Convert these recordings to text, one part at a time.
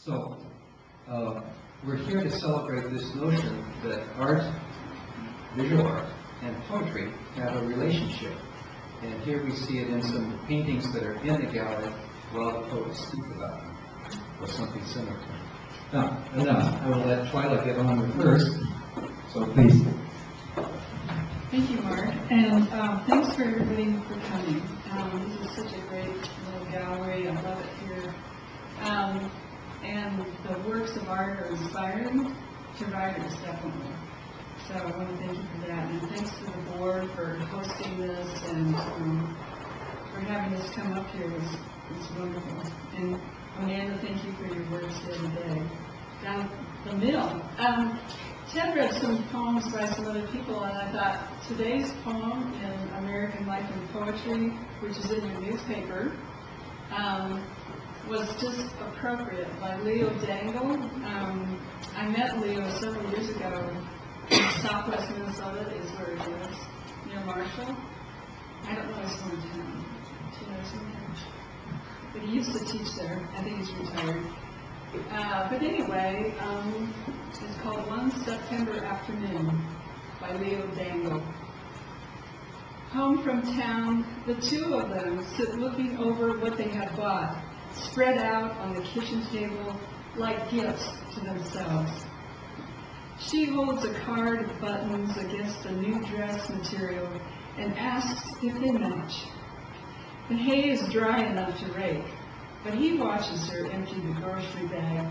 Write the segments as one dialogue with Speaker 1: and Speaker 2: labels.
Speaker 1: So we're here to celebrate this notion that art, visual art, and poetry have a relationship. And here we see it in some paintings that are in the gallery while the poets speak about them, or something similar. Now, enough. I will let Twyla get on with hers. So please.
Speaker 2: Thank you, Mark, and thanks for everybody for coming. This is such a great little gallery. I love it here. And the works of art are inspiring to writers, definitely. So I want to thank you for that. And thanks to the board for hosting this and for having us come up here. It's wonderful. And Amanda, thank you for your words the other day. Down the middle. Ted read some poems by some other people, and I thought today's poem in American Life and Poetry, which is in your newspaper, was just appropriate, by Leo Dangle. I met Leo several years ago in southwest Minnesota, is where he lives, near Marshall. I don't know his hometown. Do you know his hometown? But he used to teach there. I think he's retired. But anyway, it's called One September Afternoon by Leo Dangle. Home from town, the two of them sit looking over what they have bought, spread out on the kitchen table like gifts to themselves. She holds a card of buttons against a new dress material and asks if they match. The hay is dry enough to rake, but he watches her empty the grocery bag.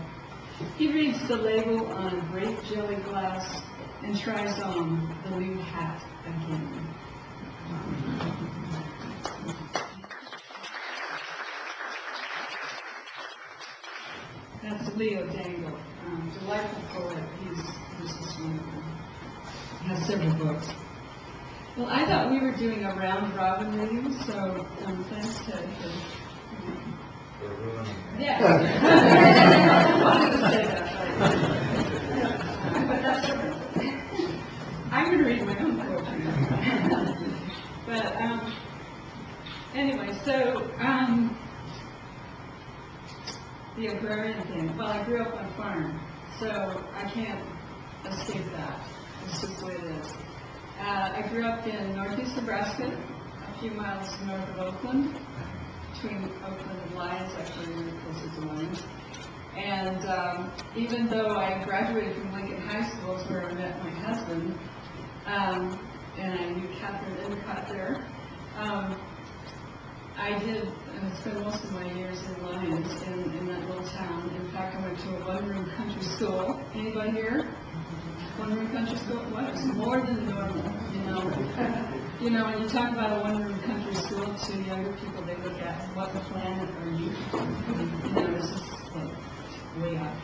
Speaker 2: He reads the label on a grape jelly glass and tries on the new hat again. That's Leo Dangle, delightful poet. He's just wonderful. He has several books. Well, I thought we were doing a round robin reading, so thanks, Ted, for ruining it. Yeah. I wanted to say that. But that's okay. I'm going to read my own poetry now. But anyway, so the agrarian thing. Well, I grew up on a farm, so I can't escape that. It's just the way it is. I grew up in northeast Nebraska, a few miles north of Oakland, between Oakland and Lyons, actually really close to Lyons. And even though I graduated from Lincoln High School, where I met my husband, and I knew Catherine Endicott there, I did spend most of my years in Lyons, in that little town. In fact, I went to a one-room country school. Anybody here? One-room country school? Well, it's more than normal, you know. You know, when you talk about a one-room country school to younger people, they look at what planet are you? You know, this is like way out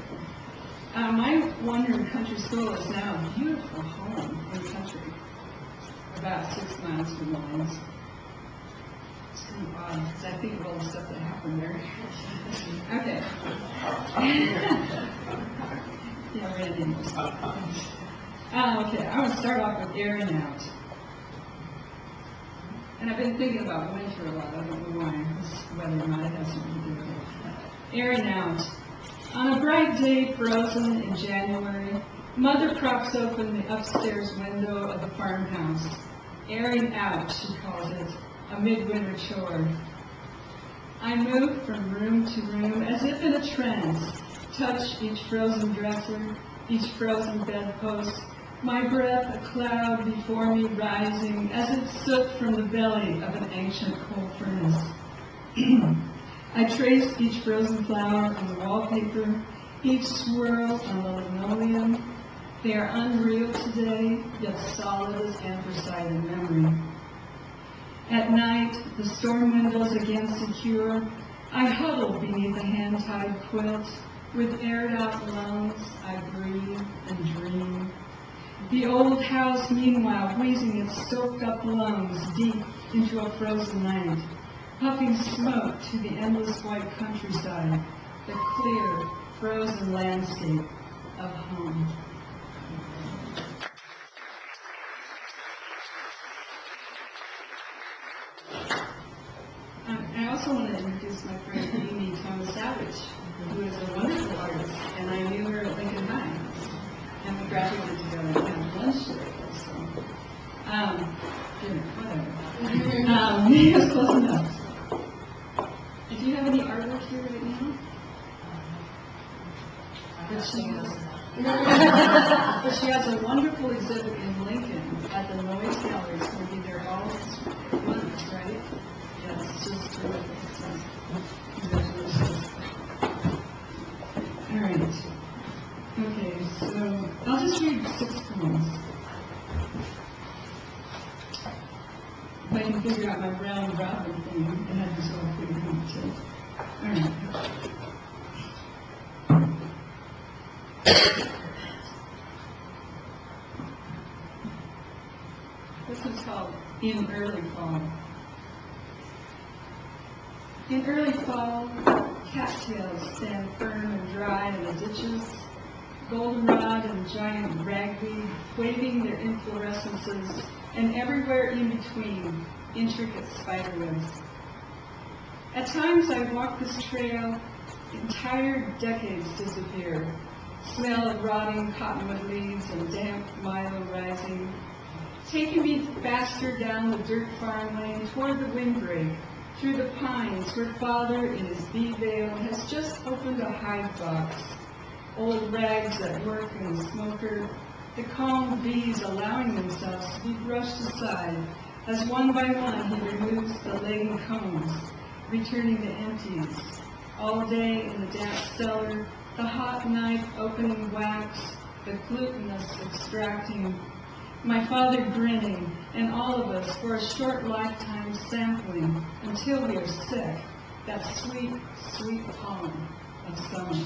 Speaker 2: there. My one-room country school is now a beautiful home in the country, about 6 miles from Lyons. It's kind of odd, because I think of all the stuff that happened there. Okay. Yeah, Randy knows. Okay, I want to start off with airing out. And I've been thinking about winter a lot. I don't know why. This weather might have something to do with it. Airing out. On a bright day, frozen in January, Mother props open the upstairs window of the farmhouse. Airing out, she calls it, a midwinter chore. I move from room to room as if in a trance, touch each frozen dresser, each frozen bedpost, my breath a cloud before me rising as if soot from the belly of an ancient coal furnace. I trace each frozen flower on the wallpaper, each swirl on the linoleum. They are unreal today, yet solid as anthracite in memory. At night, the storm windows again secure, I huddle beneath a hand-tied quilt. With aired-out lungs, I breathe and dream. The old house, meanwhile, wheezing its soaked-up lungs deep into a frozen night, puffing smoke to the endless white countryside, the clear, frozen landscape of home. I also want to introduce my friend Amy Thomas Savage, who is a wonderful artist. Yes, close enough. Do you have any artwork here right now? But she has a wonderful exhibit in Lincoln at the Noise Gallery. It's going to be there all month, right? Yes, just terrific. Congratulations. All right. Okay, so I'll just read 6 poems. If I can figure out my round robin thing, I had this all figured out too. All right. This is called In Early Fall. In early fall, cattails stand firm and dry in the ditches, goldenrod and giant ragweed waving their inflorescences, and everywhere in between, intricate spiderwebs. At times I walk this trail, entire decades disappear. Smell of rotting cottonwood leaves and damp milo rising, taking me faster down the dirt farm lane toward the windbreak, through the pines where father in his bee veil has just opened a hive box. Old rags at work in the smoker, the calm bees allowing themselves to be brushed aside as one by one he removes the laden combs, returning the empties. All day in the damp cellar, the hot knife opening wax, the glutinous extracting, my father grinning, and all of us for a short lifetime sampling until we are sick, that sweet, sweet pollen of summer.